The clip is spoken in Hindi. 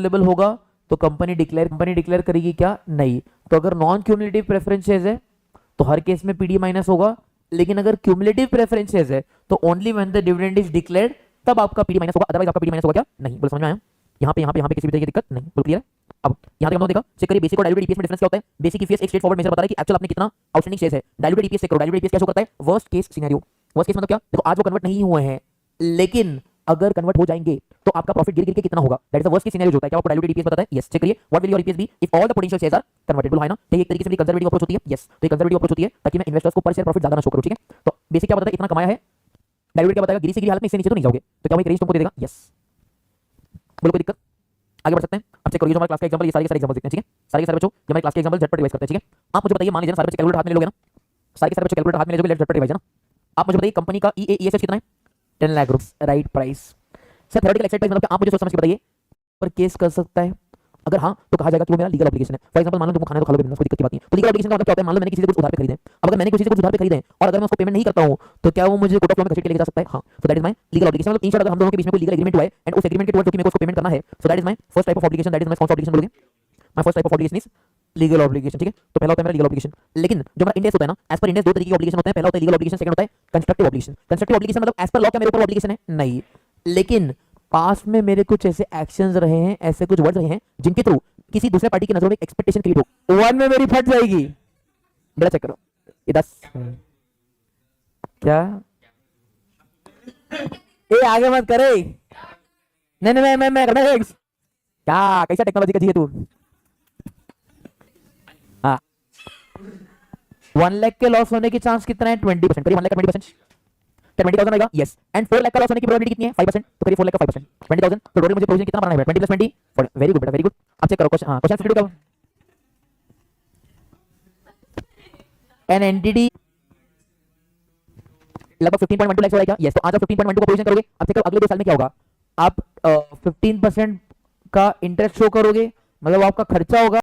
अवेलेबल होगा तो कंपनी डिक्लेयर करेगी क्या? नहीं। तो अगर नॉन क्यूमुलेटिव प्रेफरेंसेस है तो हर केस में पीडी माइनस होगा, लेकिन अगर क्यूमुलेटिव प्रेफरेंसेस है तो only when the dividend is declared तब आपका पीडी माइनस होगा, अदरवाइज आपका पीडी माइनस होगा क्या? नहीं। बोल समझ में आया? यहाँ पे किसी भी तरह की दिक्कत नहीं। बोल क्लियर है? अब यहाँ तक हम लोग देखा, चेक करिए बेसिक और डाइल्यूटेड ईपीएस में डिफरेंस क्या होता है। बेसिक ईपीएस एक स्ट्रेट फॉरवर्ड मेजर बता रहा है कि एक्चुअल आपने कितना आउटस्टैंडिंग शेयर्स है। डाइल्यूटेड ईपीएस चेक करो, डाइल्यूटेड ईपीएस क्या शो करता है? Worst case scenario. Worst case मतलब क्या? देखो आज वो कन्वर्ट नहीं हुए हैं, लेकिन अगर कन्वर्ट हो जाएंगे तो आपका प्रॉफिट गिर गिर के कितना होगा, that is the worst case scenario जो होता है। क्या आपको डाइल्यूटेड ईपीएस बताता है? यस। चेक करिए what will your EPS be if all the potential shares are convertible, है ना? तो ये एक तरीके से कंजर्वेटिव अप्रोच होती है। यस, तो ये कंजर्वेटिव अप्रोच होती है ताकि मैं इन्वेस्टर्स को पर शेयर प्रॉफिट ज्यादा ना शो करूं, ठीक है? तो बेसिक क्या बताता है? इतना कमाया है। डाइल्यूटेड क्या बताएगा? गिरी से गिरी हालत में इससे नीचे तो नहीं जाओगे, तो क्या वो एक रेंज तुमको दे देगा? यस। बोलो कोई दिक्कत? आगे बढ़ सकते हैं। अब चेक करिए जो हमारे क्लास का एग्जांपल, ये सारे के सारे एग्जांपल देखते हैं, ठीक है? सारे के सारे बच्चों जो हमारे क्लास के एग्जांपल झटपट रिवाइज करते हैं, ठीक है? आप मुझे बताइए, मान लीजिए सारे बच्चे कैलकुलेटर हाथ में ले लोगे ना, सारे के सारे बच्चे कैलकुलेटर हाथ में ले लोगे, लेट्स झटपट रिवाइज है ना। आप मुझे बताइए कंपनी का ईएएसएस कितना है? 10 लाख रुपए, right price. Sir theoretical Exide price मतलब आप मुझे सोच समझ के बताइए, पर केस कर सकता है? अगर हाँ तो कहा जाएगा कि वो मेरा लीगल ऑब्लिगेशन है। फॉर एग्जांपल मान लो तुमको खाने तो खा लोगे बिजनेस, कोई दिक्कत की बात नहीं है। तो लीगल ऑब्लिगेशन का मतलब क्या होता है? मान लो मैंने किसी से कुछ उधार पे खरीदे, अब अगर मैंने किसी से कुछ उधार पे खरीदे और अगर मैं उसको पेमेंट नहीं करता हूं तो क्या वो मुझे कोर्ट ऑफ लॉ में घसीट के लेके जा सकता है? हाँ। So that is my legal obligation. मतलब इन शॉर्ट अगर हम दोनों के बीच में कोई लीगल एग्रीमेंट हुआ है एंड उस एग्रीमेंट के टुवर्ड्स जो कि मेरे को उसको पेमेंट करना है, so that is my first type of obligation, that is my कौन सा ऑब्लिगेशन बोलोगे? My first type of obligation is legal obligation, ठीक है? तो पहला होता है मेरा लीगल ऑब्लिगेशन। लेकिन जो हमारा इंडेक्स होता है ना, एज पर इंडेक्स दो तरीके के ऑब्लिगेशन होते हैं। पहला होता है लीगल ऑब्लिगेशन, सेकंड होता है कंस्ट्रक्टिव ऑब्लिगेशन। कंस्ट्रक्टिव ऑब्लिगेशन मतलब एज पर लॉ क्या मेरे ऊपर ऑब्लिगेशन है? नहीं, लेकिन पास्ट में मेरे कुछ ऐसे एक्शंस रहे हैं, ऐसे कुछ वर्ड्स रहे हैं जिनके थ्रू किसी दूसरे पार्टी की नजरों में एक्सपेक्टेशन क्रिएट हो, वन में मेरी फट जाएगी। बड़ा चेक करो ये 10 क्या ए आगे मत करे। नहीं नहीं मैं करना है क्या? कैसा टेक्नोलॉजी का जी है तू? हाँ 1 लाख के लॉस होने की चांस कितना है? 20%। करिए 1 लाख का 20%, 20,000 आएगा। यस। एंड 4 लाख का लॉस होने की प्रोबेबिलिटी कितनी है? 5%। तो करिए 4 लाख का 5%, 20,000। तो टोटल मुझे प्रोविजन कितना बनाना है? 20 + 20 40। वेरी गुड बेटा, वेरी गुड। अब चेक करो क्वेश्चन, क्वेश्चन 52 का एन एंटिटी लगभग 15.12 लाख आएगा। यस। तो आज आप 15.12 का प्रोविजन करोगे। अब चेक करो अगले 2 साल में क्या होगा। आप 15% का इंटरेस्ट शो करोगे, मतलब आपका खर्चा होगा